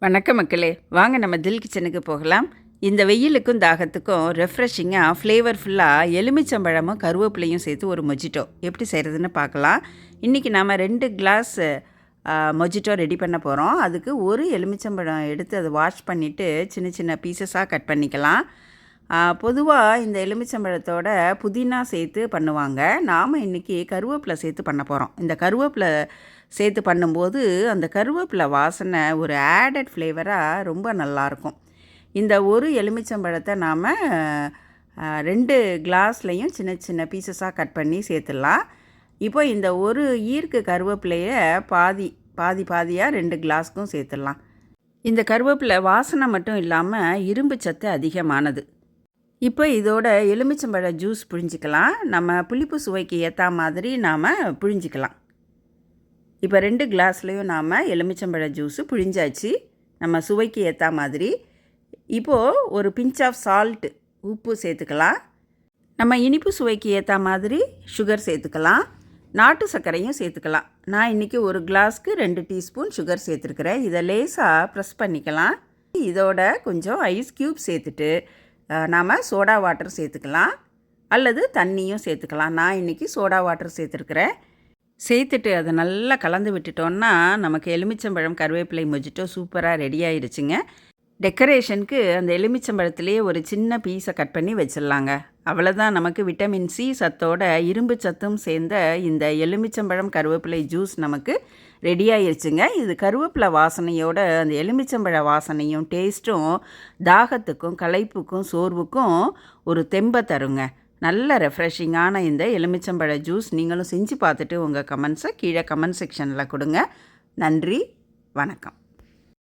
வணக்கம் மக்களே, வாங்க நம்ம தில் கிச்சனுக்கு போகலாம். இந்த வெயிலுக்கும் தாகத்துக்கும் ரெஃப்ரெஷிங்காக ஃப்ளேவர்ஃபுல்லாக எலுமிச்சம்பழமும் கருவேப்பிலையும் சேர்த்து ஒரு மொஜிட்டோ எப்படி செய்கிறதுன்னு பார்க்கலாம். இன்றைக்கி நாம் 2 கிளாஸ் மொஜிட்டோ ரெடி பண்ண போகிறோம். அதுக்கு ஒரு எலுமிச்சம்பழம் எடுத்து அதை வாஷ் பண்ணிவிட்டு சின்ன சின்ன பீசஸாக கட் பண்ணிக்கலாம். பொதுவாக இந்த எலுமிச்சம்பழத்தோட புதினா சேர்த்து பண்ணுவாங்க. நாம் இன்றைக்கி கருவேப்பிலை சேர்த்து பண்ண போகிறோம். இந்த கருவேப்பிலை சேர்த்து பண்ணும்போது அந்த கருவேப்பிலை வாசனை ஒரு ஆடட் ஃப்ளேவராக ரொம்ப நல்லாயிருக்கும். இந்த ஒரு எலுமிச்சம்பழத்தை நாம் 2 கிளாஸ்லையும் சின்ன சின்ன பீசஸாக கட் பண்ணி சேர்த்துடலாம். இப்போ இந்த ஒரு ஈர்க்கு கருவேப்பிலையை பாதியாக 2 கிளாஸ்க்கும் சேர்த்துடலாம். இந்த கருவேப்பிலை வாசனை மட்டும் இல்லாமல் இரும்பு சத்து அதிகமானது. இப்போ இதோட எலுமிச்சம்பழ ஜூஸ் புழிஞ்சிக்கலாம். நம்ம புளிப்பு சுவைக்கு ஏற்ற மாதிரி நாம் புழிஞ்சிக்கலாம். இப்போ 2 கிளாஸ்லேயும் நாம் எலுமிச்சம்பழ ஜூஸு புழிஞ்சாச்சு, நம்ம சுவைக்கு ஏற்ற மாதிரி. இப்போது ஒரு பிஞ்ச் ஆஃப் சால்ட்டு, உப்பு சேர்த்துக்கலாம். நம்ம இனிப்பு சுவைக்கு ஏற்ற மாதிரி சுகர் சேர்த்துக்கலாம். நாட்டு சர்க்கரையும் சேர்த்துக்கலாம். நான் இன்றைக்கி ஒரு கிளாஸ்க்கு 2 டீஸ்பூன் சுகர் சேர்த்துருக்குறேன். இதை லேசாக ப்ரெஸ் பண்ணிக்கலாம். இதோட கொஞ்சம் ஐஸ் க்யூப் சேர்த்துட்டு நாம் சோடா வாட்டர் சேர்த்துக்கலாம், அல்லது தண்ணியும் சேர்த்துக்கலாம். நான் இன்றைக்கி சோடா வாட்டர் சேர்த்துருக்குறேன். சேர்த்துட்டு அதை நல்லா கலந்து விட்டுட்டோன்னா நமக்கு எலுமிச்சம்பழம் கருவேப்பிலை மொஜிட்டோ சூப்பராக ரெடி ஆயிடுச்சுங்க. டெக்கரேஷனுக்கு அந்த எலுமிச்சம்பழத்துலேயே ஒரு சின்ன பீஸை கட் பண்ணி வச்சிடலாங்க. அவ்வளோதான், நமக்கு விட்டமின் சி சத்தோட இரும்பு சத்தும் சேர்ந்த இந்த எலுமிச்சம்பழம் கருவேப்பிலை ஜூஸ் நமக்கு ரெடி ஆயிடுச்சுங்க. இது கருவேப்பிலை வாசனையோட அந்த எலுமிச்சம்பழ வாசனையும் டேஸ்ட்டும் தாகத்துக்கும் களைப்புக்கும் சோர்வுக்கும் ஒரு தெம்பை தருங்க. நல்ல ரெஃப்ரெஷிங்கான இந்த எலுமிச்சம்பழ ஜூஸ் நீங்களும் செஞ்சு பார்த்துட்டு உங்கள் கமெண்ட்ஸை கீழே கமெண்ட் செக்ஷனில் கொடுங்க. நன்றி, வணக்கம்.